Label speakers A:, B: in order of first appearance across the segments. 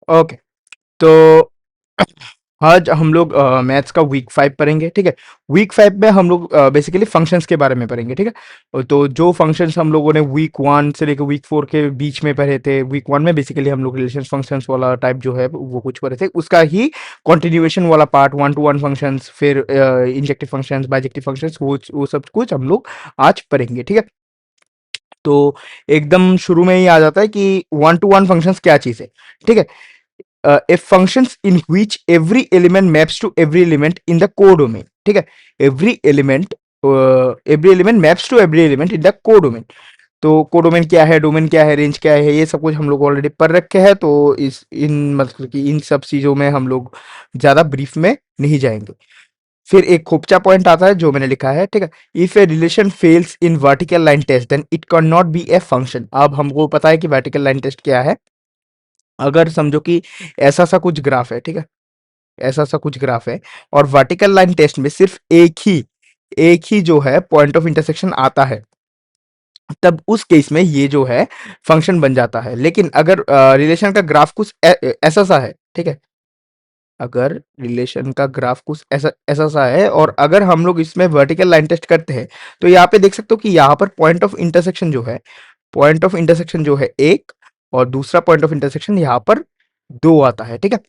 A: Okay, तो आज हम लोग मैथ्स का वीक 5 पढ़ेंगे, ठीक है। वीक 5 में हम लोग बेसिकली फंक्शंस के बारे में पढ़ेंगे, ठीक है। तो जो फंक्शंस हम लोगों ने वीक 1 से लेकर वीक 4 के बीच में पढ़े थे, वीक 1 में बेसिकली हम लोग रिलेशन फंक्शंस वाला टाइप जो है वो कुछ पढ़े थे, उसका ही कंटिन्यूएशन वाला पार्ट 1 टू 1 फंक्शंस, फिर इंजेक्टिव फंक्शंस, बाइजेक्टिव फंक्शंस, वो सब कुछ हम लोग आज पढ़ेंगे, ठीक है। तो एकदम शुरू में ही आ जाता है कि 1 टू 1 फंक्शंस क्या चीज़ है, ठीक है। A functions in which every element maps to every element in the codomain, ठीक है। every element maps to every element in the codomain। तो कोडोमेन क्या है, डोमेन क्या है, रेंज क्या है, ये सब कुछ हम लोग ऑलरेडी पढ़ रखे हैं, तो इस इन मतलब कि इन सब चीजों में हम लोग ज्यादा ब्रीफ में नहीं जाएंगे। फिर एक खोपचा पॉइंट आता है जो मैंने लिखा है, ठीक है। If a relation fails in vertical line test then it can not be a function. अब हमको पता है कि वर्टिकल लाइन टेस्ट क्या है। अगर समझो कि ऐसा सा कुछ ग्राफ है, ठीक है, ऐसा सा कुछ ग्राफ है, और वर्टिकल लाइन टेस्ट में सिर्फ एक ही जो है पॉइंट ऑफ इंटरसेक्शन आता है, तब उस केस में ये जो है फंक्शन बन जाता है। लेकिन अगर रिलेशन का ग्राफ कुछ ऐसा सा है, ठीक है, अगर रिलेशन का ग्राफ कुछ ऐसा ऐसा सा है और अगर हम लोग इसमें वर्टिकल लाइन टेस्ट करते हैं, तो यहाँ पे देख सकते हो कि यहाँ पर पॉइंट ऑफ इंटरसेक्शन जो है, पॉइंट ऑफ इंटरसेक्शन जो है एक, और दूसरा पॉइंट ऑफ इंटरसेक्शन यहाँ पर दो आता है, ठीक है।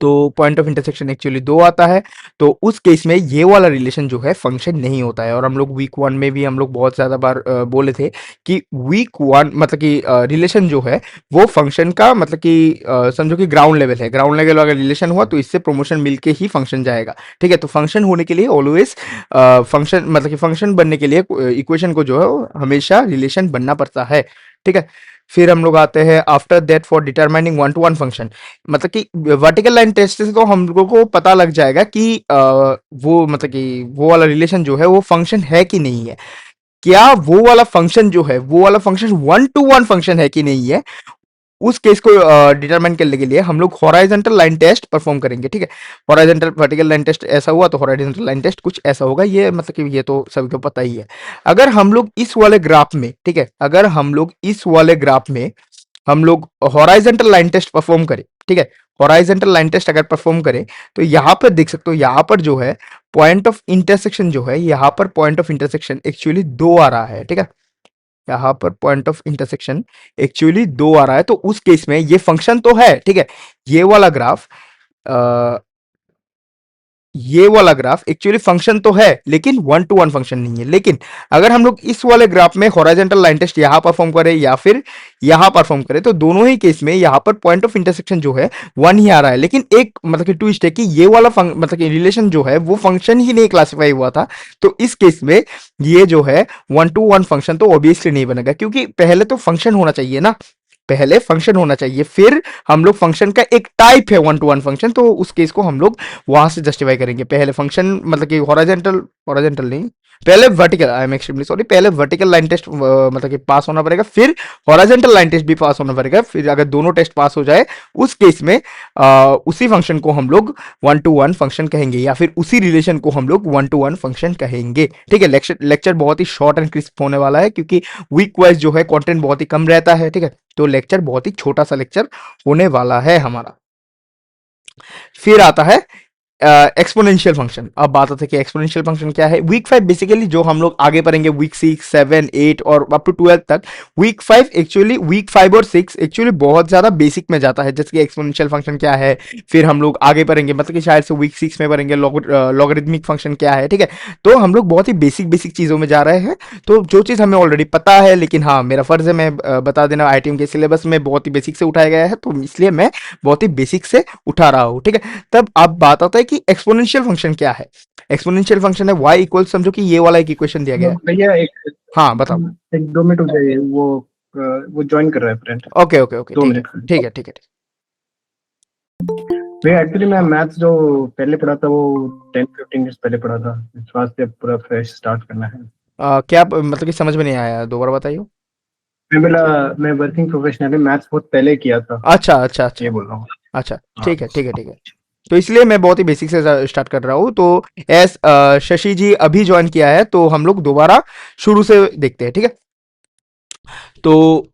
A: तो पॉइंट ऑफ इंटरसेक्शन एक्चुअली दो आता है, तो उस केस में ये वाला रिलेशन जो है फंक्शन नहीं होता है। और हम लोग वीक 1 में भी हम लोग बहुत ज़्यादा बार बोले थे कि वीक 1 मतलब कि रिलेशन जो है वो फंक्शन का मतलब कि समझो कि ग्राउंड लेवल है, ग्राउंड लेवल अगर रिलेशन हुआ तो इससे प्रमोशन मिलके ही फंक्शन जाएगा, ठीक है। तो फंक्शन होने के लिए ऑलवेज फंक्शन मतलब कि फंक्शन बनने के लिए इक्वेशन को जो है वो हमेशा रिलेशन बनना पड़ता है, ठीक है। फिर हम लोग आते हैं after that for determining 1 to 1 function. मतलब कि वर्टिकल लाइन टेस्ट से तो हम लोगों को पता लग जाएगा कि वो मतलब कि वो वाला रिलेशन जो है वो फंक्शन है कि नहीं है। क्या वो वाला फंक्शन जो है वो वाला फंक्शन 1 टू 1 फंक्शन है कि नहीं है, उस केस को डिटरमाइन करने के लिए हम लोग हॉराइजॉन्टल लाइन टेस्ट परफॉर्म करेंगे, ठीक है। हॉराइजॉन्टल वर्टिकल लाइन टेस्ट ऐसा हुआ तो हॉराइजॉन्टल लाइन टेस्ट कुछ ऐसा होगा, ये मतलब कि ये तो सभी को पता ही है। अगर हम लोग इस वाले ग्राफ में, ठीक है, अगर हम लोग इस वाले ग्राफ में हम लोग हॉराइजॉन्टल लाइन टेस्ट परफॉर्म करें, ठीक है, हॉराइजॉन्टल लाइन टेस्ट अगर परफॉर्म करें, तो यहाँ पर देख सकते हो, यहाँ पर जो है पॉइंट ऑफ इंटरसेक्शन जो है, यहाँ पर पॉइंट ऑफ इंटरसेक्शन एक्चुअली दो आ रहा है, ठीक है। यहाँ पर पॉइंट ऑफ इंटरसेक्शन एक्चुअली दो आ रहा है, तो उस केस में ये फंक्शन तो है, ठीक है। ये वाला ग्राफ ये वाला ग्राफ एक्चुअली फंक्शन तो है, लेकिन 1 टू 1 फंक्शन नहीं है। लेकिन अगर हम लोग इस वाले ग्राफ में हॉरिजॉन्टल लाइन टेस्ट यहां परफॉर्म करें या फिर यहां परफॉर्म करें, तो दोनों ही केस में यहां पर पॉइंट ऑफ इंटरसेक्शन जो है 1 ही आ रहा है। लेकिन एक मतलब कि ट्विस्ट है कि ये वाला मतलब कि रिलेशन जो है वो फंक्शन ही नहीं क्लासिफाई हुआ था, तो इस केस में ये जो है 1 टू 1 फंक्शन तो ऑब्वियसली नहीं बनेगा, क्योंकि पहले तो फंक्शन होना चाहिए ना, पहले फंक्शन होना चाहिए, फिर हम लोग फंक्शन का एक टाइप है 1 टू 1 फंक्शन, तो उस केस को हम लोग वहां से जस्टिफाई करेंगे। पहले फंक्शन मतलब कि हॉरिजॉन्टल हॉरिजॉन्टल नहीं, पहले vertical, I am extremely sorry, पहले वर्टिकल लाइन टेस्ट मतलब कि पास होना पड़ेगा, फिर हॉरिजॉन्टल लाइन टेस्ट भी पास होना पड़ेगा। फिर अगर दोनों टेस्ट पास हो जाए, उस केस में उसी फंक्शन को हम लोग 1 टू 1 फंक्शन कहेंगे, या फिर उसी रिलेशन को हम लोग 1 टू 1 फंक्शन कहेंगे, ठीक है। लेक्चर बहुत ही शॉर्ट एंड क्रिस्प होने वाला है, क्योंकि वीक वाइज जो है कंटेंट बहुत ही कम रहता है, ठीक है। तो लेक्चर बहुत ही छोटा सा लेक्चर होने वाला है हमारा। फिर आता है एक्सपोनेंशियल फंक्शन। अब बात आती है कि एक्सपोनेंशियल फंक्शन क्या है। वीक 5 बेसिकली जो हम लोग आगे पढ़ेंगे वीक 6, 7, 8 और अप टू 12 तक। वीक 5 एक्चुअली, वीक 5 और 6 एक्चुअली बहुत ज्यादा बेसिक में जाता है, जैसे कि एक्सपोनेंशियल फंक्शन क्या है। फिर हम लोग आगे पढ़ेंगे, मतलब कि शायद से वीक 6 में पढ़ेंगे लॉगरिथमिक फंक्शन क्या है, ठीक है। तो हम लोग बहुत ही बेसिक बेसिक चीजों में जा रहे हैं, तो जो चीज हमें ऑलरेडी पता है, लेकिन हाँ मेरा फर्ज है मैं बता देना, आईटीएम के सिलेबस में बहुत ही बेसिक से उठाया गया है, तो इसलिए मैं बहुत ही बेसिक से उठा रहा हूँ, ठीक है। तब अब बात आता है कि एक्सपोनेंशियल फंक्शन क्या है। एक्सपोनेंशियल फंक्शन है y इक्वल, समझो कि ये वाला एक इक्वेशन दिया गया है।
B: भैया एक
A: हाँ बताओ।
B: एक 2 मिनट हो जाइए, वो ज्वाइन कर रहा है फ्रेंड।
A: ओके ओके ओके,
B: दो
A: ठीक है
B: मिनट
A: ठीक है ठीक है।
B: भैया एक्चुअली मैं मैथ्स जो पहले पढ़ा था वो 10-15 मिनट्स पहले पढ़ा था, इस वास्ते पूरा फ्रेश स्टार्ट करना है।
A: क्या मतलब कि समझ में नहीं आया, दोबारा बताइए।
B: मैं बोला, मैं वर्किंग प्रोफेशनल है, मैथ्स बहुत पहले किया था,
A: अच्छा अच्छा अच्छा
B: ये बोल रहा हूँ।
A: अच्छा,
B: हाँ।
A: ठीक है ठीक है ठीक है। तो इसलिए मैं बहुत ही बेसिक से स्टार्ट कर रहा हूँ। तो एस शशि जी अभी ज्वाइन किया है, तो हम लोग दोबारा शुरू से देखते हैं, ठीक है। तो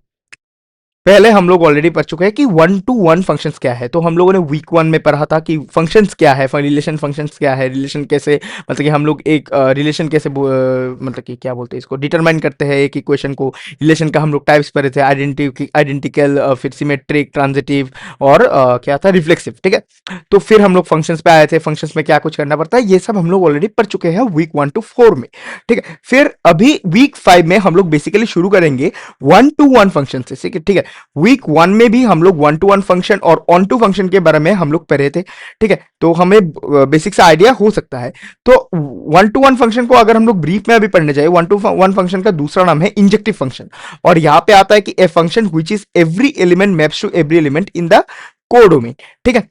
A: पहले हम लोग ऑलरेडी पढ़ चुके हैं कि वन टू वन फंक्शंस क्या है। तो हम लोगों ने वीक वन में पढ़ा था कि फंक्शंस क्या है, रिलेशन फंक्शंस क्या है, रिलेशन कैसे, मतलब कि हम लोग एक रिलेशन कैसे मतलब कि क्या बोलते हैं इसको, डिटरमाइन करते हैं एक इक्वेशन को। रिलेशन का हम लोग टाइप्स पढ़े थे, आइडेंटिकल, फिर सिमेट्रिक, ट्रांजिटिव, और क्या था, रिफ्लेक्सिव, ठीक है। तो फिर हम लोग फंक्शंस पे आए थे, फंक्शंस में क्या कुछ करना पड़ता है, ये सब हम लोग ऑलरेडी पढ़ चुके हैं वीक 1 to 4 में, ठीक है। फिर अभी वीक 5 में हम लोग बेसिकली शुरू करेंगे 1 to 1 फंक्शन से, ठीक है। वीक 1 में भी हम लोग 1 to 1 फंक्शन और ऑन टू फंक्शन के बारे में हम लोग पढ़े थे, ठीक है। तो हमें बेसिक सा आइडिया हो सकता है। तो 1 to 1 फंक्शन को अगर हम लोग ब्रीफ में अभी पढ़ने जाए, 1 to 1 फंक्शन का दूसरा नाम है इंजेक्टिव फंक्शन। और यहां पे आता है कि a function which is every element maps to every element in the codomain, ठीक है।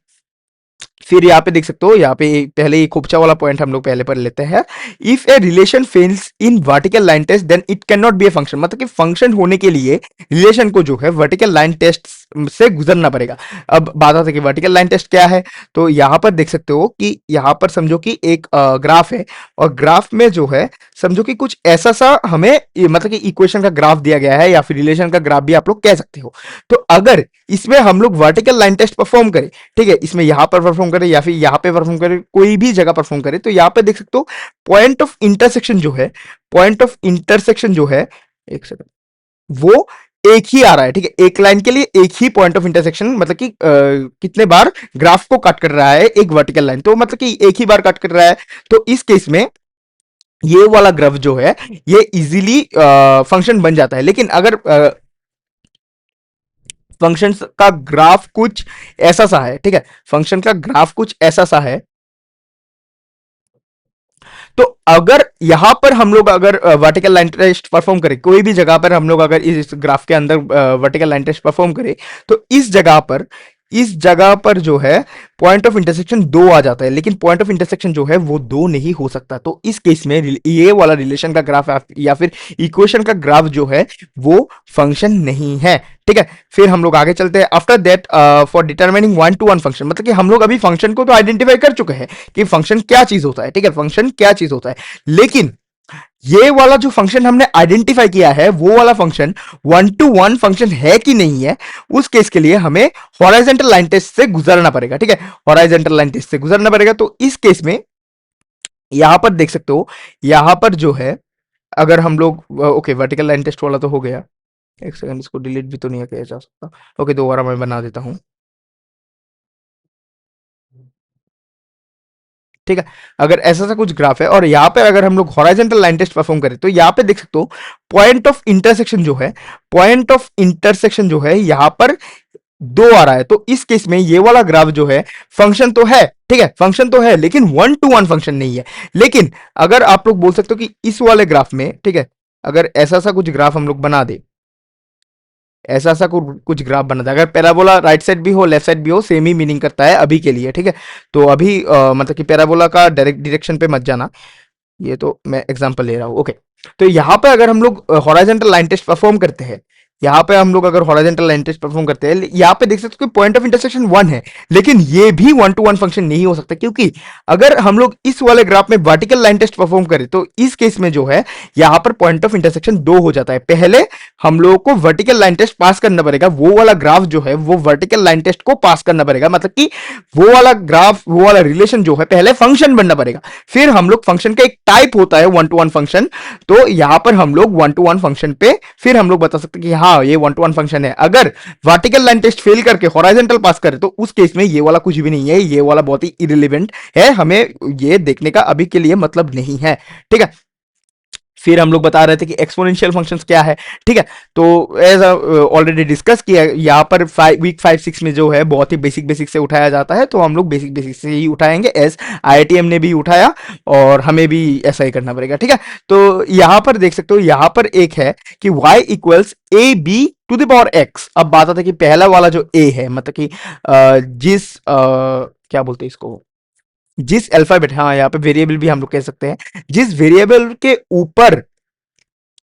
A: फिर यहाँ पे देख सकते हो, यहाँ पे पहले एक उपचा वाला पॉइंट हम लोग पहले पढ़ लेते हैं। If a relation fails in vertical line test then it can not be a function, मतलब कि फंक्शन होने के लिए रिलेशन को जो है वर्टिकल लाइन टेस्ट से गुजरना पड़ेगा। अब बात आती है कि वर्टिकल लाइन टेस्ट क्या है। तो यहाँ पर देख सकते हो कि यहाँ पर समझो कि एक ग्राफ है, और ग्राफ में जो है समझो कि कुछ ऐसा सा हमें मतलब कि इक्वेशन का ग्राफ दिया गया है, या फिर रिलेशन का ग्राफ भी आप लोग कह सकते हो। तो अगर इसमें हम लोग वर्टिकल लाइन टेस्ट परफॉर्म करें, ठीक है, इसमें यहां पर परफॉर्म करें या फिर यहां पे परफॉर्म करें, कोई भी जगह परफॉर्म करें, तो यहां पे देख सकते हो पॉइंट ऑफ इंटरसेक्शन जो है, पॉइंट ऑफ इंटरसेक्शन जो है, एक सेकंड, वो एक ही आ रहा है, ठीक है। एक लाइन के लिए एक ही पॉइंट ऑफ इंटरसेक्शन, मतलब कि कितने बार ग्राफ को कट कर रहा है एक वर्टिकल लाइन, तो मतलब कि एक ही बार कट कर रहा है। तो इस केस में ये वाला ग्राफ जो है ये इजीली फंक्शन बन जाता है। लेकिन अगर फंक्शन का ग्राफ कुछ ऐसा सा है, ठीक है, फंक्शन का ग्राफ कुछ ऐसा सा है, तो अगर यहां पर हम लोग अगर वर्टिकल लाइन टेस्ट परफॉर्म करें, कोई भी जगह पर हम लोग अगर इस ग्राफ के अंदर वर्टिकल लाइन टेस्ट परफॉर्म करें, तो इस जगह पर जो है पॉइंट ऑफ इंटरसेक्शन 2 आ जाता है, लेकिन पॉइंट ऑफ इंटरसेक्शन जो है वो 2 नहीं हो सकता। तो इस केस में ये वाला रिलेशन का ग्राफ या फिर इक्वेशन का ग्राफ जो है वो फंक्शन नहीं है, ठीक है। फिर हम लोग आगे चलते हैं। After that for determining 1 to 1 function, मतलब कि हम लोग अभी फंक्शन को तो आइडेंटिफाई कर चुके हैं कि फंक्शन क्या चीज होता है, ठीक है, फंक्शन क्या चीज होता है। लेकिन ये वाला जो फंक्शन हमने आइडेंटिफाई किया है, वो वाला फंक्शन 1 to 1 फंक्शन है कि नहीं है, उस केस के लिए हमें हॉराइजॉन्टल लाइन टेस्ट से गुजरना पड़ेगा, ठीक है। हॉराइजॉन्टल लाइन टेस्ट से गुजरना पड़ेगा। तो इस केस में यहां पर देख सकते हो, यहां पर जो है अगर हम लोग ओके, वर्टिकल लाइन टेस्ट वाला तो हो गया। एक सेकंड, इसको डिलीट भी तो नहीं किया जा सकता। ओके, दोबारा मैं बना देता हूं, ठीक है। अगर ऐसा सा कुछ ग्राफ है और यहाँ पे अगर हम लोग हॉराइजॉन्टल लाइन टेस्ट परफॉर्म करें, तो यहाँ पे देख सकते हो पॉइंट ऑफ इंटरसेक्शन जो है, पॉइंट ऑफ इंटरसेक्शन जो है यहाँ पर 2 आ रहा है। तो इस केस में ये वाला ग्राफ जो है फंक्शन तो है, ठीक है, फंक्शन तो है, लेकिन 1 to 1 फंक्शन नहीं है। लेकिन अगर आप लोग बोल सकते हो कि इस वाले ग्राफ में, ठीक है, अगर ऐसा सा कुछ ग्राफ हम लोग बना दे, ऐसा सा कुछ ग्राफ बना था, अगर पैराबोला राइट साइड भी हो लेफ्ट साइड भी हो, सेम ही मीनिंग करता है अभी के लिए, ठीक है। तो अभी मतलब कि पैराबोला का डायरेक्ट डायरेक्शन पे मत जाना, ये तो मैं एग्जांपल ले रहा हूँ, ओके। तो यहाँ पे अगर हम लोग हॉराइजॉन्टल लाइन टेस्ट परफॉर्म करते हैं, यहाँ पे हम लोग अगर हॉराइजॉन्टल लाइन टेस्ट परफॉर्म करते हैं, यहाँ पे देख सकते हो कि पॉइंट ऑफ इंटरसेक्शन 1 है, लेकिन ये भी 1 to 1 फंक्शन नहीं हो सकता, क्योंकि अगर हम लोग इस वाले ग्राफ में वर्टिकल लाइन टेस्ट परफॉर्म करें, तो इस केस में जो है यहाँ पर पॉइंट ऑफ इंटरसेक्शन 2 हो जाता है। पहले हम लोगों को वर्टिकल लाइन टेस्ट पास करना पड़ेगा, वो वाला ग्राफ जो है वो वर्टिकल लाइन टेस्ट को पास करना पड़ेगा, मतलब कि वो वाला ग्राफ, वो वाला रिलेशन जो है पहले फंक्शन बनना पड़ेगा। फिर हम लोग फंक्शन का एक टाइप होता है 1 to 1 फंक्शन, तो यहां पर हम लोग 1 to 1 फंक्शन पे फिर हम लोग बता सकते हैं कि हाँ ये 1 to 1 फंक्शन है। अगर वर्टिकल लाइन टेस्ट फेल करके हॉराइजॉन्टल पास करे, तो उस केस में ये वाला कुछ भी नहीं है, ये वाला बहुत ही इरिलेवेंट है, हमें ये देखने का अभी के लिए मतलब नहीं है, ठीक है। फिर हम लोग बता रहे थे कि एक्सपोनेंशियल फंक्शंस क्या है, ठीक है। तो एज ऑलरेडी डिस्कस किया, यहाँ पर वीक 5 6 में जो है बहुत ही बेसिक बेसिक से उठाया जाता है, तो हम लोग बेसिक बेसिक से ही उठाएंगे, एज आईआईटीएम ने भी उठाया और हमें भी ऐसा ही करना पड़ेगा, ठीक है। तो यहाँ पर देख सकते हो, यहाँ पर एक है कि y equals a b to the power x. अब बात आता है कि पहला वाला जो a है, मतलब कि क्या बोलते हैं इसको, जिस अल्फाबेट, हाँ यहाँ पे वेरिएबल भी हम लोग कह सकते हैं, जिस वेरिएबल के ऊपर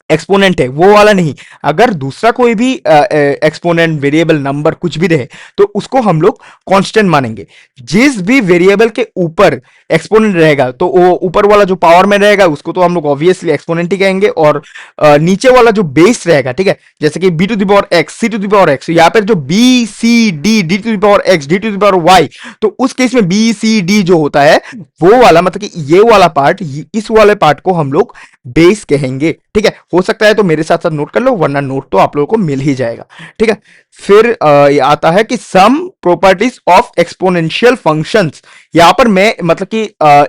A: एक्सपोनेंट है वो वाला नहीं, अगर दूसरा कोई भी एक्सपोनेंट, वेरिएबल, नंबर कुछ भी रहे, तो उसको हम लोग कांस्टेंट मानेंगे। जिस भी वेरिएबल के ऊपर एक्सपोनेंट रहेगा तो वो ऊपर वाला जो पावर में रहेगा उसको तो हम लोग ऑब्वियसली एक्सपोनेंट ही कहेंगे, और नीचे वाला जो बेस रहेगा, ठीक है, जैसे कि b to the power x, c to the power x, यहाँ पर जो b c d, d to the power x, d to the power y, तो उस केस में बी सी डी जो होता है वो वाला मतलब कि ये वाला पार्ट, इस वाले पार्ट को हम लोग बेस कहेंगे, ठीक है। हो सकता है तो मेरे साथ साथ नोट कर लो, वरना नोट तो आप लोगों को मिल ही जाएगा, ठीक है। फिर ये आता है कि some properties of exponential functions. यहां पर मैं मतलब कि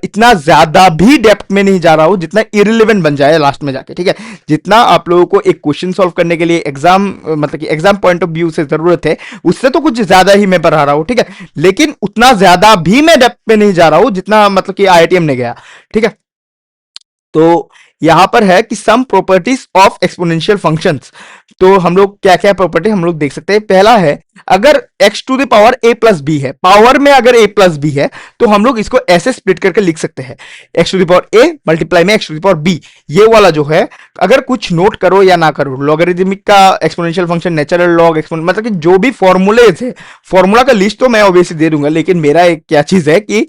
A: इतना ज्यादा भी डेप्थ में नहीं जा रहा हूं जितना इरिलेवेंट बन जाए लास्ट में जाके, ठीक है। जितना आप लोगों को एक क्वेश्चन सॉल्व करने के लिए एग्जाम मतलब कि एग्जाम पॉइंट ऑफ व्यू से जरूरत है, उससे तो कुछ ज्यादा ही मैं पढ़ा रहा हूं, ठीक है। लेकिन उतना ज्यादा भी मैं डेप्थ में नहीं जा रहा हूं जितना मतलब कि आईआईटीएम ने गया, ठीक है। तो यहां पर है कि some properties of exponential functions. तो हम लोग क्या क्या प्रॉपर्टी हम लोग देख सकते हैं। पहला है, अगर x to the power a plus b है, पावर में अगर a प्लस बी है तो हम लोग इसको ऐसे स्प्लिट करके लिख सकते हैं, x to the power a multiply में x to the power b। ये वाला जो है, अगर कुछ नोट करो या ना करो, लॉगरिथमिक का exponential function, natural log exponential, मतलब कि जो भी फॉर्मूलेज है, फॉर्मूला का लिस्ट तो मैं ऑब्वियसली दे दूंगा, लेकिन मेरा एक क्या चीज है कि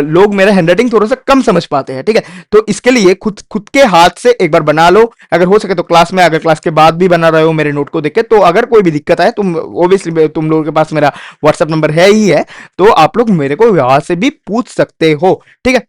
A: लोग मेरा हैंडराइटिंग थोड़ा सा कम समझ पाते हैं, ठीक है। तो इसके लिए खुद खुद के हाथ से एक बार बना लो, अगर हो सके तो क्लास में, अगर क्लास के बाद भी बना रहे हो मेरे नोट को देख के, तो अगर कोई भी दिक्कत है तुम ऑब्वियसली तुम लोगों के पास मेरा व्हाट्सएप नंबर है ही है, तो आप लोग मेरे को वहां से भी पूछ सकते हो, ठीक है।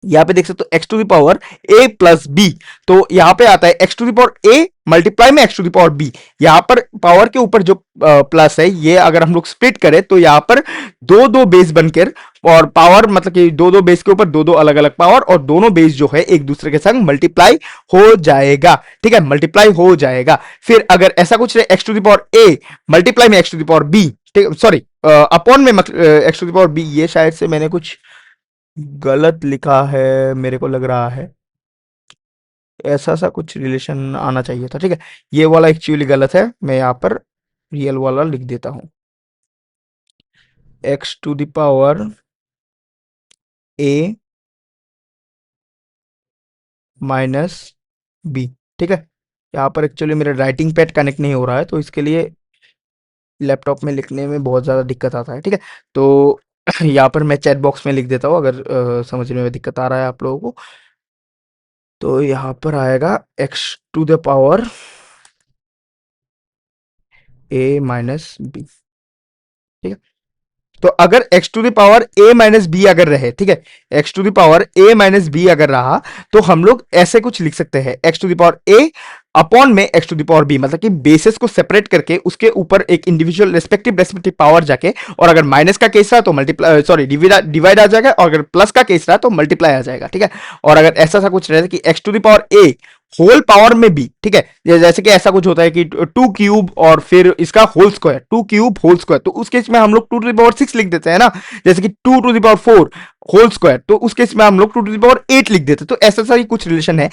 A: यहां पे देख सकते हो x to the power A plus B, तो यहां पे आता है x to the power A multiply में X to the power B. यहां पर पावर के ऊपर जो प्लस है, ये अगर हम लोग स्प्लिट करें तो यहां पर दो दो बेस बनकर, और पावर मतलब कि दो दो बेस के ऊपर दो दो अलग अलग पावर, और दोनों बेस जो है एक दूसरे के संग मल्टीप्लाई हो जाएगा, ठीक है, मल्टीप्लाई हो जाएगा। फिर अगर ऐसा कुछ है, x to the power A multiply में X to the power B, sorry upon में X to the power B, ये शायद से मैंने कुछ गलत लिखा है, मेरे को लग रहा है ऐसा सा कुछ रिलेशन आना चाहिए था, ठीक है। ये वाला एक्चुअली गलत है, मैं यहाँ पर रियल वाला लिख देता हूं, x to the power a minus b, ठीक है। यहाँ पर एक्चुअली मेरा राइटिंग पैड कनेक्ट नहीं हो रहा है, तो इसके लिए लैपटॉप में लिखने में बहुत ज़्यादा दिक्कत आता है, ठीक है। तो यहाँ पर मैं चैट बॉक्स में लिख देता हूँ, अगर समझने में दिक्कत आ रहा है आप लोगों को। तो यहाँ पर आएगा x to the power a minus b, ठीक है। तो अगर x to the power a minus b अगर रहे, ठीक है, x to the power a minus b अगर रहा, तो हम लोग ऐसे कुछ लिख सकते हैं, x to the power a upon में x to the power b, मतलब कि बेसिस को सेपरेट करके उसके ऊपर एक इंडिविजुअल रेस्पेक्टिव पावर जाके, और अगर माइनस का केस रहा तो मल्टीप्लाई सॉरी डिवाइड आ जाएगा, और अगर प्लस का केस रहा तो मल्टीप्लाई आ जाएगा, ठीक है। और अगर ऐसा सा कुछ रहे कि x to the power a whole power में भी, ठीक है, जैसे कि ऐसा कुछ होता है कि टू क्यूब और फिर इसका whole square, two cube whole square, तो उस केस में हम लोग टू टू द पावर 6 लिख देते हैं ना, जैसे कि two to the power 4 whole square, तो उस केस में हम लोग टू टू द पावर 8 लिख देते हैं। तो ऐसा सा ही कुछ रिलेशन है,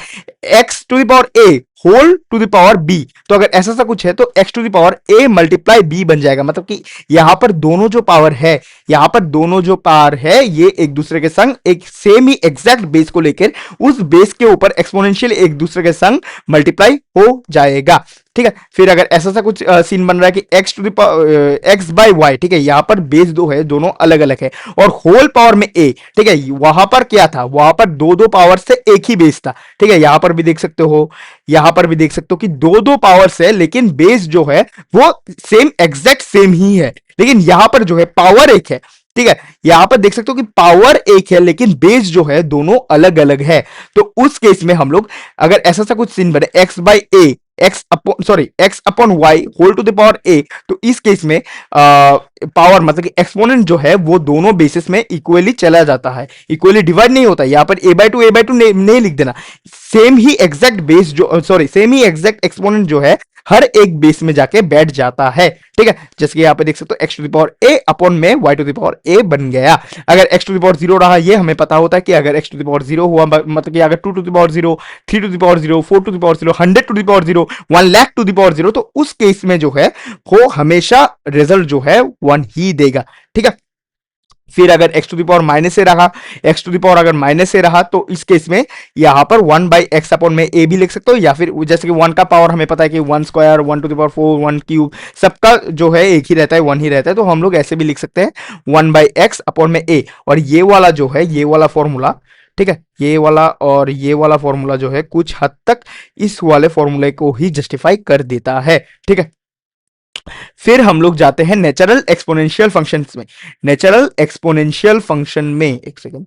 A: x to the power a whole to the power b, तो अगर ऐसा सा कुछ है तो x to the power A multiply b बन जाएगा, मतलब कि यहां पर दोनों जो पावर है, यहां पर दोनों जो पावर है ये एक दूसरे के संग एक सेम ही एग्जैक्ट बेस को लेकर उस बेस के ऊपर एक्सपोनेंशियल एक दूसरे के संग मल्टीप्लाई हो जाएगा, ठीक है। फिर अगर ऐसा सा कुछ सीन बन रहा है कि x to the x by y, ठीक है, यहां पर बेस दो है, दोनों अलग अलग है, और होल पावर में ए, ठीक है, वहां पर क्या था, वहां पर दो दो पावर से एक ही बेस था, ठीक है। यहां पर भी देख सकते हो, यहां पर भी देख सकते हो कि दो दो पावर से, लेकिन बेस जो है वो सेम एग्जैक्ट सेम ही है, लेकिन यहां पर जो है पावर एक है, ठीक है। यहां पर देख सकते हो कि पावर एक है लेकिन बेस जो है दोनों अलग अलग है। तो उस केस में हम लोग अगर ऐसा सा कुछ सीन बने, X by A X upon sorry X upon Y whole to the power A, तो इस केस में पावर मतलब कि एक्सपोनेंट जो है वो दोनों बेसिस में इक्वली चला जाता है, इक्वली डिवाइड नहीं होता। यहां पर ए बाई टू नहीं लिख देना, सेम ही एग्जैक्ट बेस जो सॉरी सेम ही एग्जैक्ट एक्सपोनेंट जो है हर एक बेस में जाके बैठ जाता है, ठीक है। जैसे कि यहां पे देख सकते हो x to the power a upon में y to the power a बन गया। अगर एक्स टू द पावर 0 रहा, ये हमें पता होता है कि अगर एक्स टू द पावर 0 हुआ मतलब कि अगर 2 to the power 0, 3 to the power 0, 4 to the power 0, 100 to the power 0, 1 lakh to the power 0, तो उस केस में जो है वो हमेशा रिजल्ट जो है 1 ही देगा, ठीक है। फिर अगर x to the power minus से रहा, एक्स टू द पावर अगर माइनस से रहा तो इस केस में यहां पर 1/x अपॉन में ए भी लिख सकते हो, या फिर जैसे कि 1 का पावर हमें पता है कि 1 square, 1 to the power 4, 1 cube, सबका जो है एक ही रहता है, 1 ही रहता है, तो हम लोग ऐसे भी लिख सकते हैं 1/x अपॉन में ए। और ये वाला जो है, ये वाला फॉर्मूला, ठीक है, ये वाला और ये वाला फॉर्मूला जो है कुछ हद तक इस वाले फॉर्मूले को ही जस्टिफाई कर देता है, ठीक है। फिर हम लोग जाते हैं नेचुरल एक्सपोनेंशियल फंक्शंस में। नेचुरल एक्सपोनेंशियल फंक्शन में, एक सेकेंड,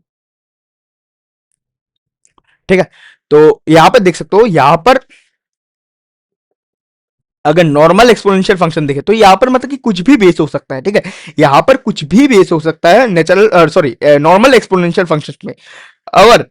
A: ठीक है, तो यहां पर देख सकते हो, यहां पर अगर नॉर्मल एक्सपोनेंशियल फंक्शन देखे तो यहां पर मतलब कि कुछ भी बेस हो सकता है, ठीक है, यहां पर कुछ भी बेस हो सकता है natural sorry normal exponential function में। और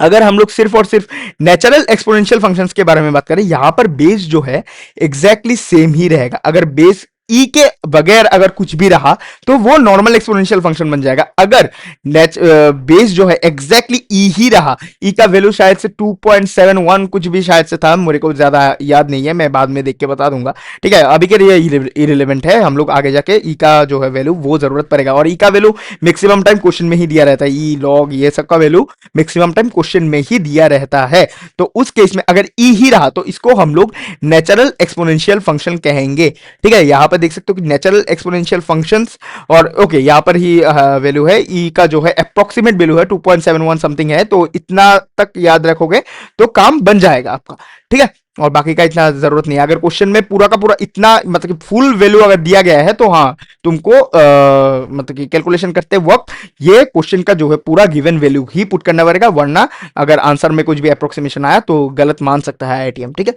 A: अगर हम लोग सिर्फ और सिर्फ नेचुरल एक्सपोनेंशियल फंक्शंस के बारे में बात करें, यहां पर बेस जो है एग्जैक्टली सेम ही रहेगा। अगर बेस ई के बगैर अगर कुछ भी रहा तो वो नॉर्मल एक्सपोनेंशियल फंक्शन बन जाएगा। अगर बेस जो है एग्जैक्टली ई ही रहा, ई का वैल्यू शायद से 2.71 कुछ भी शायद से था, मेरे को ज्यादा याद नहीं है, मैं बाद में देख के बता दूंगा, ठीक है, अभी के लिए इरिलेवेंट है, हम लोग आगे जाके ई का जो है वैल्यू वो जरूरत पड़ेगा। और ई का वैल्यू मैक्सिमम टाइम क्वेश्चन में ही दिया रहता है, ई लॉग ये सब का वैल्यू मैक्सिमम टाइम क्वेश्चन में ही दिया रहता है। तो उस केस में अगर ई ही रहा तो इसको हम लोग नेचुरल एक्सपोनेंशियल फंक्शन कहेंगे, ठीक है। यहां पर देख सकते हो कि नेचुरल एक्सपोनेंशियल फंक्शंस, और ओके यहां पर ही वैल्यू है ई का जो है अप्रोक्सीमेट वैल्यू है 2.71 समथिंग है, तो इतना तक याद रखोगे तो काम बन जाएगा आपका, ठीक है। और बाकी का इतना जरूरत नहीं है। अगर क्वेश्चन में पूरा का पूरा इतना मतलब कि फुल वैल्यू अगर दिया गया है तो हाँ, तुमको मतलब कि कैलकुलेशन करते वक्त ये क्वेश्चन का जो है पूरा गिवन वैल्यू ही पुट करना पड़ेगा, वरना अगर आंसर में कुछ भी अप्रोक्सीमेशन आया तो गलत मान सकता है आईआईटीएम, ठीक है।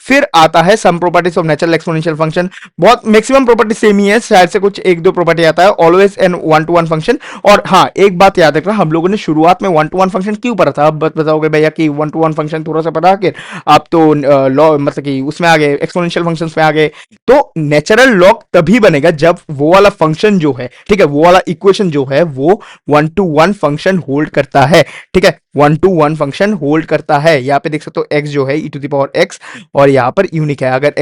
A: फिर आता है some properties of natural exponential function. बहुत मैक्सिमम प्रॉपर्टी सेम ही है, शायद से कुछ एक दो प्रॉपर्टी आता है, always an one to one function. और हाँ, एक बात याद रखना, हम लोगों ने शुरुआत में वन टू वन फंक्शन क्यों पढ़ा था, अब बताओगे भैया कि वन टू वन फंक्शन थोड़ा सा पढ़ा के आप तो लॉ मतलब कि उसमें आ गए, एक्सपोनेंशियल फंक्शंस में आ गए। तो नेचुरल लॉग तभी बनेगा जब वो वाला फंक्शन जो है, ठीक है, वो वाला इक्वेशन जो है वो one to one function hold करता है, ठीक है, one to one function hold करता है। यहाँ पे देख सकते हो एक्स जो है ई टू द पावर एक्स, और यहाँ पर यूनिक है, अगर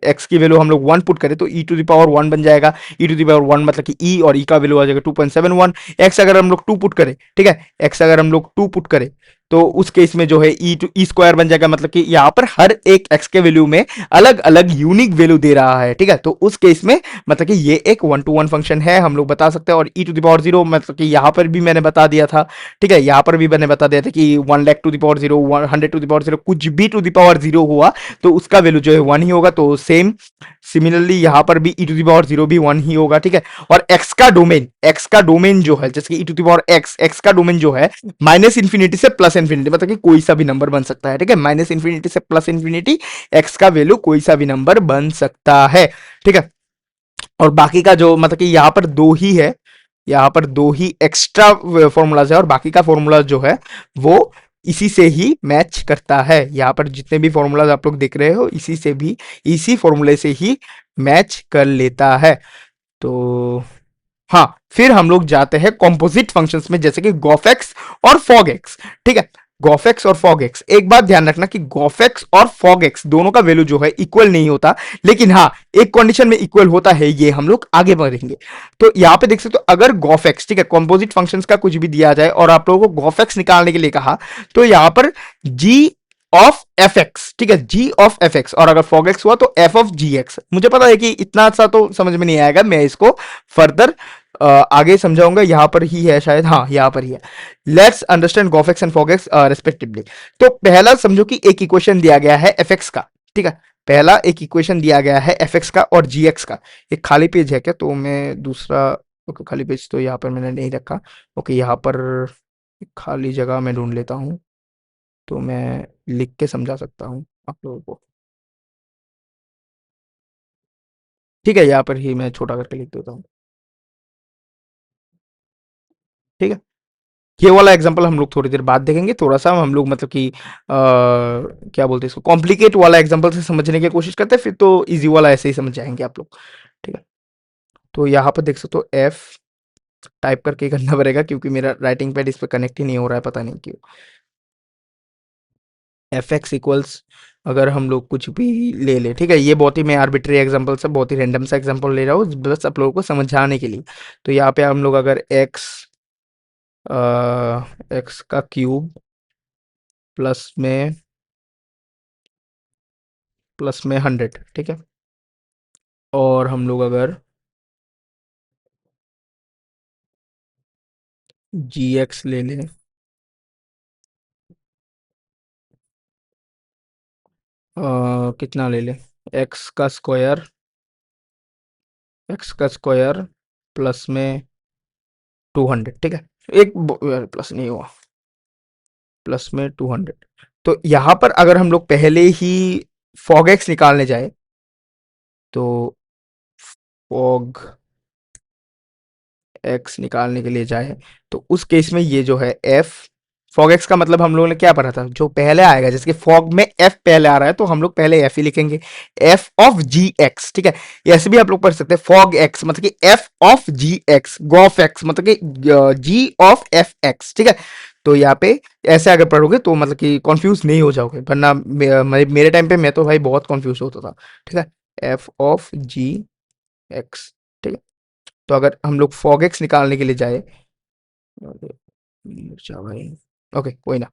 A: एक्स की वैल्यू हम लोग वन पुट करें तो ई टू द पावर वन बन जाएगा, ई टू द पावर वन मतलब कि ई, और ई का वैल्यू आ जाएगा 2.71। एक्स अगर हम लोग टू पुट करें, ठीक है, एक्स अगर हम लोग टू पुट करें तो उस केस में जो है ई टू ई स्क्वायर बन जाएगा, मतलब कि यहाँ पर हर एक एक्स के वैल्यू में अलग अलग यूनिक वैल्यू दे रहा है, ठीक है। तो उस केस में मतलब कि ये एक वन टू वन फंक्शन है, हम लोग बता सकते हैं। और ई टू द पावर जीरो मतलब कि यहाँ पर भी मैंने बता दिया था, ठीक है, यहाँ पर भी मैंने बता दिया था कि 1 lakh to the power zero, 100 to the power zero, कुछ भी टू द पावर जीरो हुआ तो उसका वैल्यू जो है वन ही होगा। तो सेम सिमिलरली यहाँ पर भी ई टू द पावर जीरो भी वन ही होगा, ठीक है। और एक्स का डोमेन जो है, जैसे कि E to the power X, X का डोमेन जो है माइनस इंफिनिटी से प्लस इंफिनिटी, मतलब कि कोई सा भी नंबर बन सकता है, ठीक है, माइनस इंफिनिटी से प्लस इंफिनिटी एक्स का वैल्यू कोई सा भी नंबर बन सकता है, ठीक है। और बाकी का जो मतलब कि यहाँ पर दो ही है, यहाँ पर दो ही एक्स्ट्रा फॉर्मूलाज है, और बाकी का फॉर्मूला जो है वो इसी से ही मैच करता है। यहाँ पर जितने भी फॉर्मूलाज आप लोग देख रहे हो इसी से भी, इसी फॉर्मूले से ही मैच कर लेता है। तो हाँ, फिर हम लोग जाते हैं कॉम्पोजिट फंक्शंस में, जैसे कि गोफेक्स और फॉगएक्स, ठीक है। गोफेक्स और फॉगएक्स, एक बात ध्यान रखना कि गोफेक्स और फॉगएक्स दोनों का वैल्यू जो है इक्वल नहीं होता, लेकिन हाँ एक कंडीशन में इक्वल होता है, ये हम लोग आगे बढ़ेंगे। तो यहाँ पे देख सकते हो, अगर गोफेक्स, ठीक है, कॉम्पोजिट फंक्शंस का कुछ भी दिया जाए और आप लोगों को गोफेक्स निकालने के लिए कहा, तो यहाँ पर जी ऑफ एफ एक्स, ठीक है, जी ऑफ एफ एक्स, और अगर फॉग एक्स हुआ तो एफ ऑफ जी एक्स। मुझे पता है कि इतना सा तो समझ में नहीं आएगा, मैं इसको फर्दर आगे समझाऊंगा, यहां पर ही है शायद, हाँ यहां पर ही है। Let's understand G O F X and F O G X respectively. तो पहला समझो कि एक इक्वेशन दिया गया है एफ एक्स का, ठीक है, पहला एक इक्वेशन दिया गया है एफ एक्स का और जी एक्स का। एक खाली पेज है क्या, तो मैं दूसरा, ओके खाली पेज तो यहाँ पर मैंने नहीं रखा, ओके यहाँ पर एक खाली जगह मैं ढूंढ लेता हूँ, तो मैं लिख के समझा सकता हूँ आप लोगों को, ठीक है, यहाँ पर ही मैं छोटा करके लिख देता हूँ, ठीक है। ये वाला एग्जांपल हम लोग थोड़ी देर बाद देखेंगे, थोड़ा सा हम लोग मतलब कि क्या बोलते हैं इसको, कॉम्प्लिकेट वाला एग्जांपल से समझने की कोशिश करते हैं, फिर तो इजी वाला ऐसे ही समझ जाएंगे आप लोग, ठीक है। तो यहाँ पर देख सकते हो एफ टाइप करके करना पड़ेगा, क्योंकि मेरा राइटिंग पैड इस पर कनेक्ट ही नहीं हो रहा है, पता नहीं क्यों। एफ एक्स इक्वल्स, अगर हम लोग कुछ भी ले ले, ठीक है, ये बहुत ही मैं आर्बिट्री एग्जांपल से बहुत ही रैंडम सा एग्जांपल ले रहा हूँ बस आप लोगों को समझाने के लिए। तो यहाँ पे हम लोग अगर एक्स का क्यूब प्लस में 100, ठीक है, और हम लोग अगर जी एक्स ले लें, कितना ले लें, एक्स का स्क्वायर एक्स का स्क्वायर प्लस में 200, ठीक है, एक प्लस नहीं हुआ, प्लस में 200। तो यहाँ पर अगर हम लोग पहले ही फॉग एक्स निकालने जाए तो फॉग एक्स निकालने के लिए जाए तो उस केस में ये जो है एफ फॉग एक्स का मतलब हम लोगों ने क्या पढ़ा था, जो पहले आएगा, जैसे कि फॉग में एफ पहले आ रहा है तो हम लोग पहले एफ ही लिखेंगे, एफ ऑफ जी एक्स, ठीक है। ऐसे भी आप लोग पढ़ सकते हैं फॉग एक्स मतलब कि F of G x, Gauff x मतलब कि जी ऑफ एफ एक्स, ठीक है। तो यहाँ पे ऐसे अगर पढ़ोगे तो मतलब कि कंफ्यूज नहीं हो जाओगे, वरना मेरे टाइम पे मैं तो भाई बहुत कंफ्यूज होता था, ठीक है। एफ ऑफ जी एक्स, ठीक है। तो अगर हम लोग फॉग एक्स निकालने के लिए जाए, अच्छा भाई, ओके कोई ना,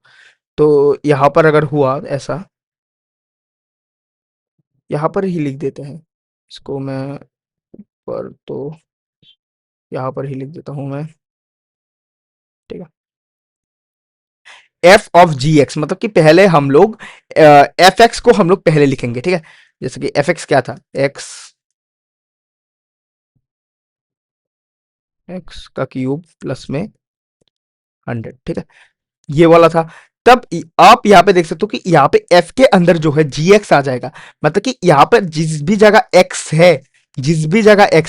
A: तो यहाँ पर अगर हुआ ऐसा, यहाँ पर ही लिख देते हैं इसको मैं, पर तो यहाँ पर ही लिख देता हूँ मैं, ठीक है। एफ ऑफ जी एक्स मतलब कि पहले हम लोग एफ एक्स को हम लोग पहले लिखेंगे, ठीक है। जैसे कि एफ एक्स क्या था, एक्स एक्स का क्यूब प्लस में 100, ठीक है, ये वाला था। तब आप यहाँ पे देख सकते हो कि यहाँ पे एफ के अंदर जो है जी एक्स आ जाएगा, मतलब कि यहाँ पर जिस भी जगह एक्स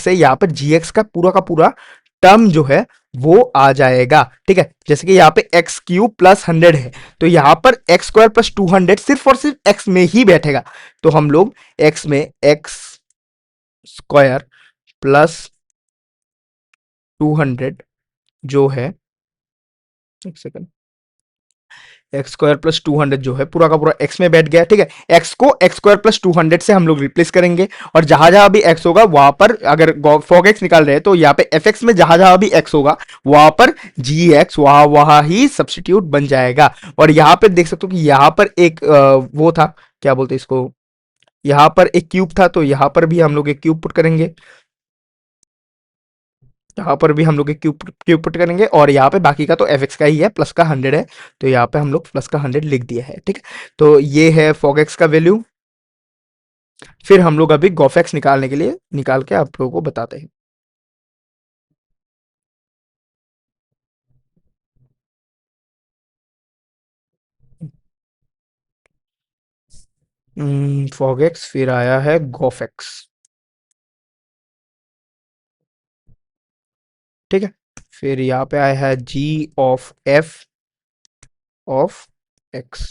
A: है यहाँ पर जी एक्स का पूरा टर्म जो है वो आ जाएगा, ठीक है। जैसे कि यहाँ पे एक्स क्यूब प्लस 100 है, तो यहाँ पर एक्स स्क्वायर प्लस 200 सिर्फ और सिर्फ एक्स में ही बैठेगा। तो हम लोग एक्स में एक्स स्क्वायर प्लस 200 जो है, एक सेकंड, एक्स स्क्वायर प्लस 200 जो है पूरा का पूरा एक्स में बैठ गया, ठीक है। एक्स को एक्स स्क्वायर प्लस 200 से हम लोग रिप्लेस करेंगे, और जहां जहां भी एक्स होगा वहां पर, अगर फॉग एक्स निकाल रहे हैं तो यहाँ पे एफ एक्स में जहां जहां भी एक्स होगा वहां पर जी एक्स वहां वहां ही सब्सटीट्यूट बन जाएगा। और यहाँ पे देख सकते हो कि यहाँ पर एक वो था, क्या बोलते हैं इसको, यहाँ पर एक क्यूब था, तो यहाँ पर भी हम लोग एक क्यूब पुट करेंगे, यहाँ पर भी हम लोग एक क्यूब क्यूब पुट करेंगे, और यहाँ पे बाकी का तो एफ एक्स का ही है, प्लस का 100 है, तो यहाँ पे हम लोग प्लस का 100 लिख दिया है, ठीक है। तो ये है फॉग एक्स का वैल्यू। फिर हम लोग अभी गॉफ एक्स निकालने के लिए निकाल के आप लोगों को बताते हैं। फॉग एक्स फिर आया है गॉफ एक्स, ठीक है। फिर यहाँ पे आया है जी ऑफ एफ ऑफ एक्स,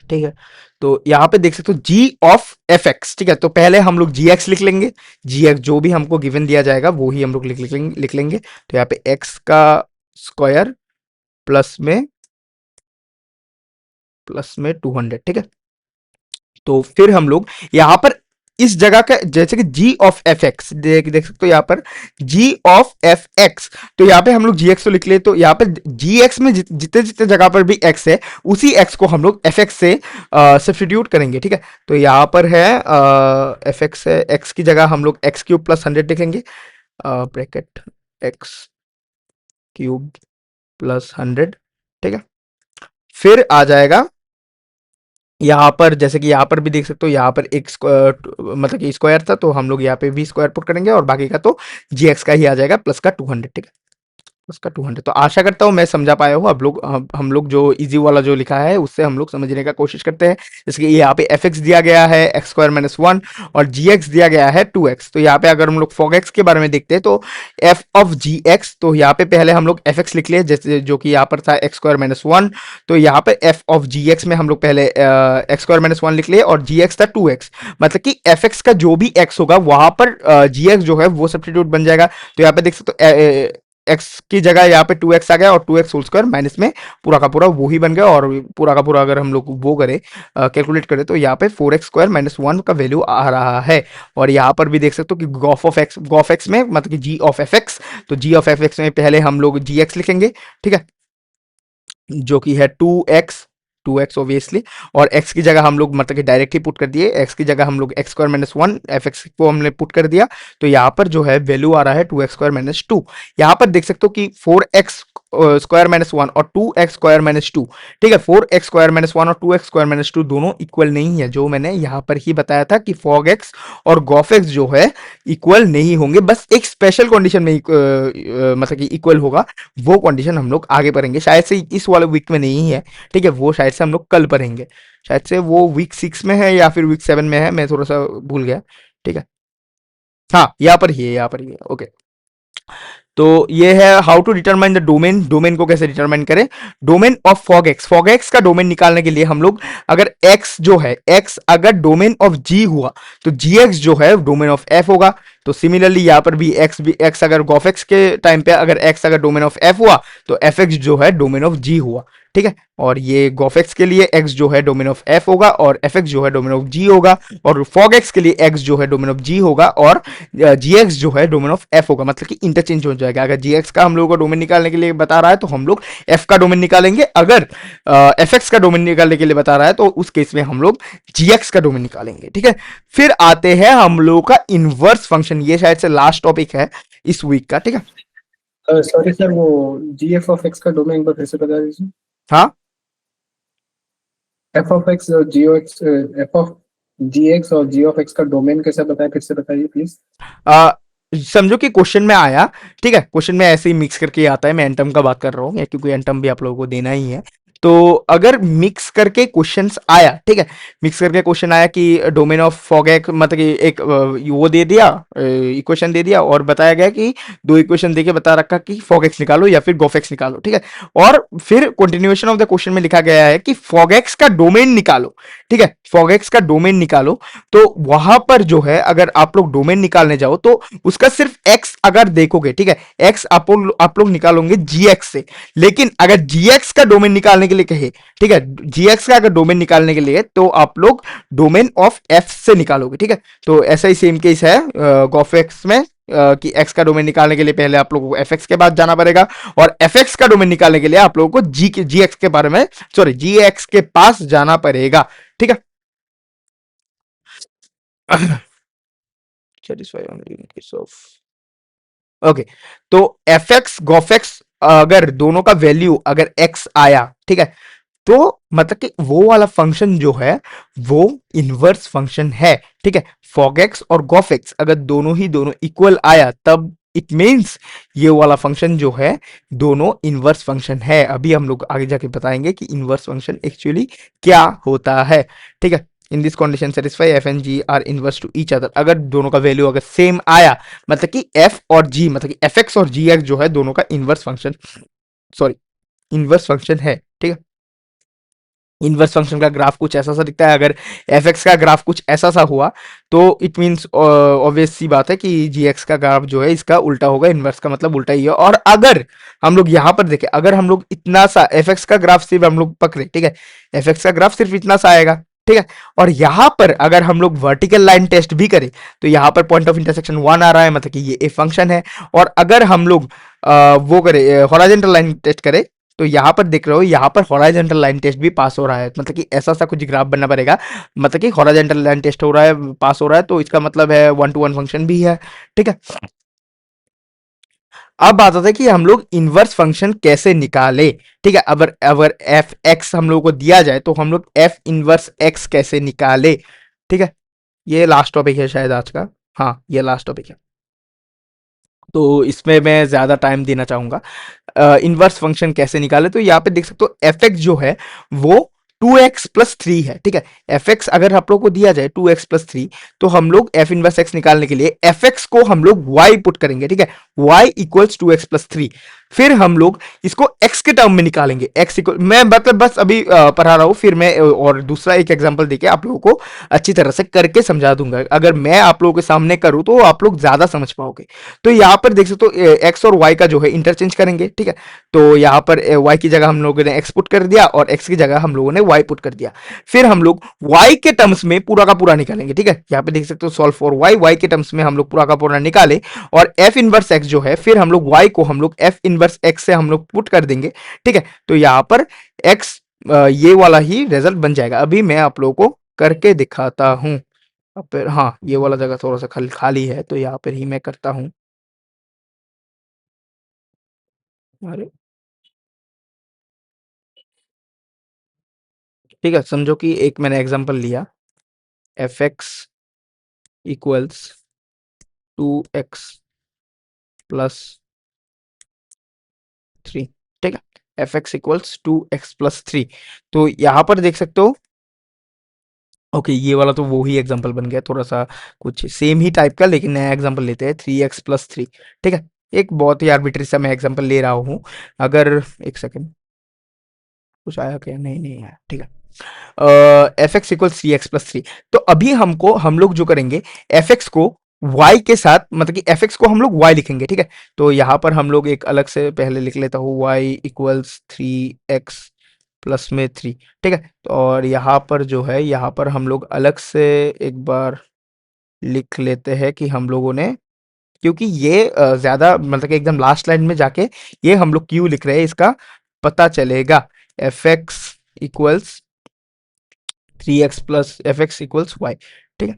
A: ठीक है। तो यहाँ पे देख सकते हो जी ऑफ एफ एक्स, ठीक है। तो पहले हम लोग जी एक्स लिख लेंगे, जी एक्स जो भी हमको गिवन दिया जाएगा वो ही हम लोग लिख लेंगे। तो यहाँ पे एक्स का स्क्वायर प्लस में 200, ठीक है। तो फिर हम लोग यहाँ पर इस जगह का, जैसे कि जी ऑफ एफ एक्स देख सकते हो यहाँ पर जी ऑफ एफ एक्स, तो यहाँ पे हम लोग जी एक्स तो लिख ले, तो यहाँ पर जी एक्स में जितने जितने जगह पर भी एक्स है उसी एक्स को हम लोग एफ एक्स से सब्सटीट्यूट करेंगे, ठीक है। तो यहाँ पर है एफ एक्स है, एक्स की जगह हम लोग एक्स क्यूब प्लस 100 लिखेंगे, ब्रैकेट एक्स क्यूब प्लस 100, ठीक है। फिर आ जाएगा यहाँ पर, जैसे कि यहाँ पर भी देख सकते हो, यहाँ पर एक मतलब कि स्क्वायर था, तो हम लोग यहाँ पे भी स्क्वायर पुट करेंगे, और बाकी का तो जी एक्स का ही आ जाएगा प्लस का 200, ठीक है, उसका 200। तो आशा करता हूँ मैं समझा पाया हूँ। अब लोग हम लोग जो इजी वाला जो लिखा है उससे हम लोग समझने का कोशिश करते हैं। जैसे कि यहाँ पे एफ एक्स दिया गया है एक्स स्क्वायर माइनस 1, और जी एक्स दिया गया है 2x। तो यहाँ पे अगर हम लोग फॉग एक्स के बारे में देखते हैं तो एफ ऑफ जी एक्स, तो यहाँ पे पहले हम लोग एफ एक्स लिख लिए, जैसे जो कि यहाँ पर था एक्स स्क्वायर माइनस 1, तो यहाँ पे एफ ऑफ जी एक्स में हम लोग पहले एक्स स्क्वायर माइनस 1 लिख लिए, और जी एक्स था 2x, मतलब कि एफ एक्स का जो भी एक्स होगा वहां पर जी एक्स जो है वो सब्सटीट्यूट बन जाएगा। तो यहाँ पे देख सकते हो एक्स की जगह यहाँ पे 2x आ गया और 2x होल स्क्वायर माइनस में पूरा का पूरा वो ही बन गया, और पूरा का पूरा अगर हम लोग वो करें कैलकुलेट करें तो यहाँ पे 4x स्क्वायर माइनस 1 का वैल्यू आ रहा है। और यहाँ पर भी देख सकते हो कि गॉफ एक्स में मतलब कि जी ऑफ एफ एक्स, तो जी ऑफ एफ एक्स में पहले हम लोग जी एक्स लिखेंगे, ठीक है, जो कि है 2x ऑब्वियसली, और x की जगह हम लोग मतलब कि डायरेक्ट ही पुट कर दिए, x की जगह हम लोग x square minus one F x को हमने पुट कर दिया, तो यहाँ पर जो है वैल्यू आ रहा है 2x² - 2। यहाँ पर देख सकते हो कि 4x² - 1 और 2x² - 2, ठीक है, 4x² - 1 और 2x² - 2 दोनों इक्वल नहीं है, जो मैंने यहाँ पर ही बताया था कि फॉग एक्स और गॉफ एक्स जो है इक्वल नहीं होंगे, बस एक स्पेशल कंडीशन में मतलब कि इक्वल होगा, वो कंडीशन हम लोग आगे पढ़ेंगे, शायद से इस वाले वीक में नहीं है, ठीक है, वो शायद से हम लोग कल पढ़ेंगे, शायद से वो वीक 6 में है या फिर वीक 7 में है, मैं थोड़ा सा भूल गया, ठीक है, हाँ यहाँ पर ही है, यहाँ पर ही है, ओके। तो ये है how to determine the domain, domain को कैसे डिटरमाइन करें, डोमेन ऑफ फॉग एक्स का डोमेन निकालने के लिए हम लोग अगर x जो है, x अगर डोमेन ऑफ g हुआ तो gx जो है डोमेन ऑफ f होगा। तो सिमिलरली यहाँ पर भी x अगर गॉफ एक्स के टाइम पे अगर x अगर डोमेन ऑफ f हुआ तो fx जो है डोमेन ऑफ g हुआ, ठीक है, और ये गॉफ एक्स के लिए x जो है डोमेन ऑफ f होगा और fx जो है डोमेन ऑफ g होगा, और फॉग एक्स के लिए x जो है डोमेन ऑफ g होगा और gx जो है डोमेन ऑफ f होगा, मतलब कि इंटरचेंज हो जाएगा। अगर gx का हम लोगों को डोमेन निकालने के लिए बता रहा है तो हम लोग f का डोमेन निकालेंगे, अगर fx का डोमेन निकालने के लिए बता रहा है तो उस केस में हम लोग gx का डोमेन निकालेंगे, ठीक है। फिर आते हैं हम लोगों का इनवर्स फंक्शन, ये शायद से लास्ट टॉपिक है इस वीक का, ठीक है।
B: सॉरी सर, वो जी एफ ऑफ एक्स का डोमेन एक बार फिर से बता दीजिए।
A: हाँ,
B: एफ ऑफ एक्स और G X, F of G X और जी ऑफ एक्स का डोमेन कैसा बताया, फिर से बताइए प्लीज।
A: आ, समझो कि क्वेश्चन में आया, ठीक है, क्वेश्चन में ऐसे ही मिक्स करके आता है, मैं एंटम का बात कर रहा हूँ क्योंकि एंटम भी आप लोगों को देना ही है। तो अगर मिक्स करके क्वेश्चंस आया, ठीक है, मिक्स करके क्वेश्चन आया कि डोमेन ऑफ फॉगेक मतलब कि एक वो दे दिया, इक्वेशन दे दिया और बताया गया कि दो इक्वेशन देके बता रखा कि फॉगेक्स निकालो या फिर गोफेक्स निकालो, ठीक है, और फिर कंटिन्यूएशन ऑफ द क्वेश्चन में लिखा गया है कि फॉगेक्स का डोमेन निकालो, ठीक है, फॉगेक्स का डोमेन निकालो। तो वहां पर जो है अगर आप लोग डोमेन निकालने जाओ तो उसका सिर्फ x अगर देखोगे, ठीक है, x आप लोग निकालोगे gx से, लेकिन अगर gx का डोमेन निकालने के लिए कहे, ठीक है, gx का अगर डोमेन निकालने के लिए तो आप लोग डोमेन ऑफ f से निकालोगे, ठीक है। तो ऐसा ही सेम केस है गोफेक्स में कि x का डोमेन निकालने के लिए पहले आप लोगों को fx के बाद जाना पड़ेगा, और fx का डोमेन निकालने के लिए आप लोगों को gx के बारे में सॉरी gx के पास जाना पड़ेगा, ठीक है। satisfy only in case of okay. तो एफ एक्स गोफेक्स अगर दोनों का वैल्यू अगर x आया, ठीक है, तो मतलब कि वो वाला फंक्शन जो है वो इनवर्स फंक्शन है, ठीक है। फॉगेक्स और गोफेक्स अगर दोनों इक्वल आया तब इट मींस ये वाला फंक्शन जो है दोनों इनवर्स फंक्शन है। अभी हम लोग आगे जाके बताएंगे कि इनवर्स फंक्शन एक्चुअली क्या होता है, ठीक है। In this condition satisfy f and g are inverse to each other, अगर दोनों का वैल्यू अगर सेम आया मतलब कि एफ और जी मतलब कि एफ एक्स और जी एक्स जो है दोनों का inverse function, sorry, inverse function है, ठीक है। इनवर्स फंक्शन का ग्राफ कुछ ऐसा सा दिखता है, अगर एफ एक्स का ग्राफ कुछ ऐसा सा हुआ तो इट मीन्स ऑब्वियस सी बात है कि जी एक्स का ग्राफ जो है इसका उल्टा होगा, इनवर्स का मतलब उल्टा ही है। और अगर हम लोग यहाँ पर देखें, अगर हम लोग इतना सा एफ एक्स का ग्राफ सिर्फ हम लोग पकड़े, ठीक है, एफ एक्स का ग्राफ सिर्फ इतना सा आएगा, ठीक है, और यहाँ पर अगर हम लोग वर्टिकल लाइन टेस्ट भी करें तो यहाँ पर पॉइंट ऑफ इंटरसेक्शन 1 आ रहा है, मतलब कि ये ए फंक्शन है। और अगर हम लोग वो करें हॉरिजॉन्टल लाइन टेस्ट करें तो यहाँ पर देख रहे हो, यहाँ पर हॉरिजॉन्टल लाइन टेस्ट भी पास हो रहा है, मतलब कि ऐसा सा कुछ ग्राफ बनना पड़ेगा, मतलब कि हॉरिजॉन्टल लाइन टेस्ट हो रहा है, पास हो रहा है, तो इसका मतलब है 1 to 1 फंक्शन भी है, ठीक है। अब बात आता है कि हम लोग इनवर्स फंक्शन कैसे निकाले, ठीक है। अगर अगर एफ एक्स हम लोग को दिया जाए तो हम लोग एफ इनवर्स एक्स कैसे निकाले, ठीक है। ये लास्ट टॉपिक है शायद आज का, हाँ ये लास्ट टॉपिक है, तो इसमें मैं ज्यादा टाइम देना चाहूंगा। इनवर्स फंक्शन कैसे निकाले, तो यहाँ पे देख सकते हो एफ एक्स जो है वो 2x+3 है, ठीक है। एफ एक्स अगर आप लोग को दिया जाए 2x+3 तो हम लोग एफ इनवर्स एक्स निकालने के लिए एफ एक्स को हम लोग y पुट करेंगे, ठीक है, y इक्वल्स 2x+3। फिर हम लोग इसको x के टर्म में निकालेंगे। x इक्वल, मैं मतलब बस अभी पढ़ा रहा हूँ, फिर मैं और दूसरा एक एग्जांपल देके आप लोगों को अच्छी तरह से करके समझा दूंगा। अगर मैं आप लोगों के सामने करूँ तो आप लोग ज्यादा समझ पाओगे। तो यहाँ पर देख सकते हो x और y का जो है इंटरचेंज करेंगे, ठीक है। तो यहाँ पर y की जगह हम लोगों ने x पुट कर दिया और x की जगह हम लोगों ने y पुट कर दिया। फिर हम लोग y के टर्म्स में पूरा का पूरा निकालेंगे, ठीक है। यहाँ पे देख सकते हो सॉल्व फॉर y, y के टर्म्स में हम लोग पूरा का पूरा निकाले और f इनवर्स x जो है, फिर हम लोग y को हम लोग f इनवर्स x से हम लोग पुट कर देंगे, ठीक है। तो यहाँ पर x ये वाला ही रिजल्ट बन जाएगा। अभी मैं आप लोगों को करके दिखाता हूँ। अब फिर हाँ, ये वाला जगह थोड़ा सा खाली है तो यहाँ पर ही मैं करता हूँ। अरे ठीक है, समझो कि एक मैंने एग्जांपल लिया, F x equals 2x plus 3, ठीक है। F x equals 2x+3। तो यहाँ पर देख सकते हो, ओके ये वाला तो वो ही एग्जांपल बन गया, थोड़ा सा कुछ सेम ही टाइप का, लेकिन नया एग्जांपल लेते हैं 3x+3, ठीक है। एक बहुत ही आर्बिट्री सा मैं एग्जांपल ले रहा हूँ। अगर एक सेकेंड, कुछ आया क्या? नहीं नहीं आया, ठीक है। F x equal CX+3। तो अभी हमको हम लोग जो करेंगे, एफ एक्स को y के साथ, मतलब कि एफ एक्स को हम लोग y लिखेंगे, ठीक है। तो यहाँ पर हम लोग एक अलग से पहले लिख लेता हूँ, y इक्वल्स 3x प्लस में 3, ठीक है। तो और यहाँ पर जो है, यहाँ पर हम लोग अलग से एक बार लिख लेते हैं कि हम लोगों ने, क्योंकि ये ज्यादा मतलब कि एकदम लास्ट लाइन में जाके ये हम लोग क्यों लिख रहे हैं इसका पता चलेगा। F x equals 3x plus f x equals y, ठीक है।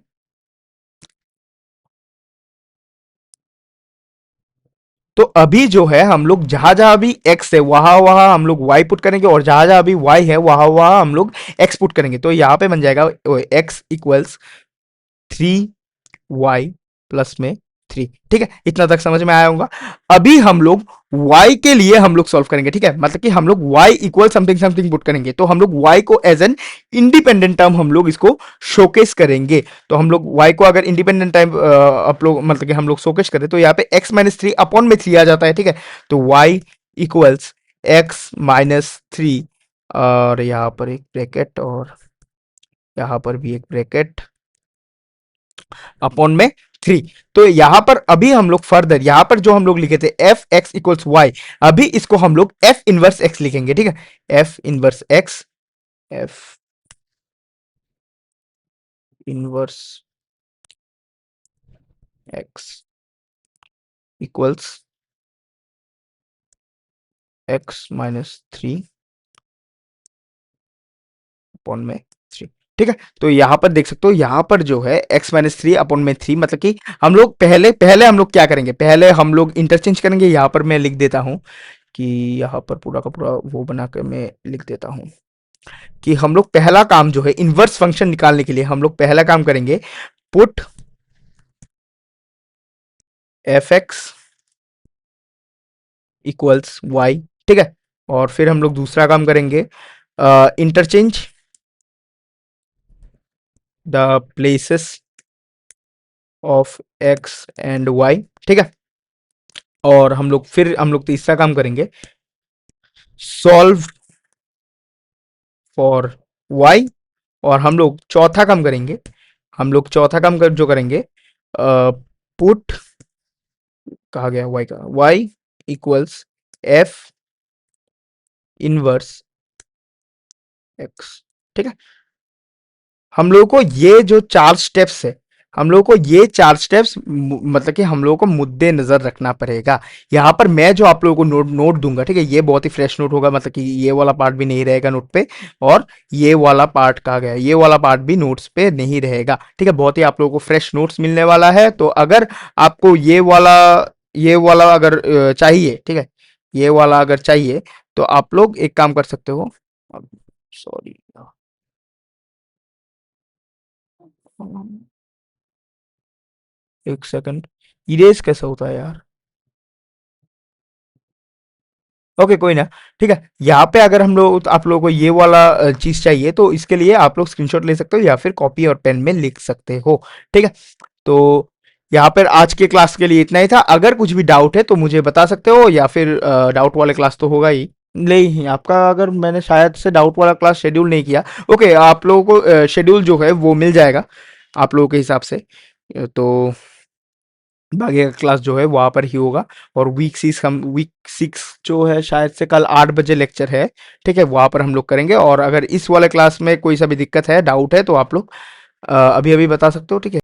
A: तो अभी जो है हम लोग जहां जहां भी x है वहां वहां हम लोग y पुट करेंगे, और जहां जहां भी y है वहां वहां हम लोग x पुट करेंगे। तो यहाँ पे बन जाएगा x इक्वल्स 3y प्लस में 3, ठीक है। इतना तक समझ में आया होगा। अभी हम लोग y के लिए हम लोग सॉल्व करेंगे, ठीक है। मतलब कि हम लोग y equal something something put करेंगे, तो हम लोग y को एज एन इंडिपेंडेंट टर्म हम लोग इसको शोकेस करेंगे। तो हम लोग y को अगर इंडिपेंडेंट टाइम आप लोग मतलब कि हम लोग शोकेस करें तो यहाँ पे x-3 अपॉन में 3 आ जाता है, ठीक है। तो y इक्वल्स x-3, और यहाँ पर एक ब्रैकेट और यहाँ पर भी एक ब्रैकेट अपॉन में 3। तो यहां पर अभी हम लोग फर्दर यहां पर जो हम लोग लिखे थे एफ एक्स इक्वल्स वाई, अभी इसको हम लोग एफ इनवर्स एक्स लिखेंगे, ठीक है। F inverse x, F inverse x equals x-3 upon में 3, ठीक है। तो यहां पर देख सकते हो, यहां पर जो है x-3 अपॉन में 3, मतलब कि हम लोग पहले पहले हम लोग क्या करेंगे, पहले हम लोग इंटरचेंज करेंगे। यहां पर मैं लिख देता हूं कि यहाँ पर पूरा का पूरा वो बना कर मैं लिख देता हूं कि हम लोग पहला काम जो है इनवर्स फंक्शन निकालने के लिए हम लोग पहला काम करेंगे, put f x equals y, ठीक है। और फिर हम लोग दूसरा काम करेंगे, interchange the places of x and y, ठीक है। और हम लोग फिर हम लोग तीसरा काम करेंगे, सॉल्व फॉर वाई। और हम लोग चौथा काम करेंगे, हम लोग चौथा काम कर जो करेंगे, पुट कहा गया y का, y equals F inverse x, ठीक है। हम लोगों को ये जो चार स्टेप्स है, हम लोगों को ये चार स्टेप्स मतलब कि हम लोगों को मुद्दे नजर रखना पड़ेगा। यहाँ पर मैं जो आप लोगों को नोट दूंगा, ठीक है, ये बहुत ही फ्रेश नोट होगा, मतलब कि ये वाला पार्ट भी नहीं रहेगा नोट पे, और ये वाला पार्ट कहा गया, ये वाला पार्ट भी नोट्स पे नहीं रहेगा, ठीक है। बहुत ही आप लोगों को फ्रेश नोट्स मिलने वाला है। तो अगर आपको ये वाला अगर चाहिए, ठीक है, ये वाला अगर चाहिए तो आप लोग एक काम कर सकते हो, सॉरी एक सेकंड, इरेज कैसे होता है यार? ओके कोई ना, ठीक है। यहाँ पे अगर हम लोग आप लोगों को ये वाला चीज चाहिए तो इसके लिए आप लोग स्क्रीनशॉट ले सकते हो या फिर कॉपी और पेन में लिख सकते हो, ठीक है। तो यहाँ पर आज के क्लास के लिए इतना ही था। अगर कुछ भी डाउट है तो मुझे बता सकते हो, या फिर डाउट वाले क्लास तो होगा ही नहीं आपका, अगर मैंने शायद से डाउट वाला क्लास शेड्यूल नहीं किया। ओके, आप लोगों को शेड्यूल जो है वो मिल जाएगा आप लोगों के हिसाब से। तो बाकी का क्लास जो है वहाँ पर ही होगा। और वीक 6 जो है शायद से कल 8 बजे लेक्चर है, ठीक है, वहाँ पर हम लोग करेंगे। और अगर इस वाले क्लास में कोई सा भी दिक्कत है, डाउट है, तो आप लोग अभी अभी बता सकते हो, ठीक है।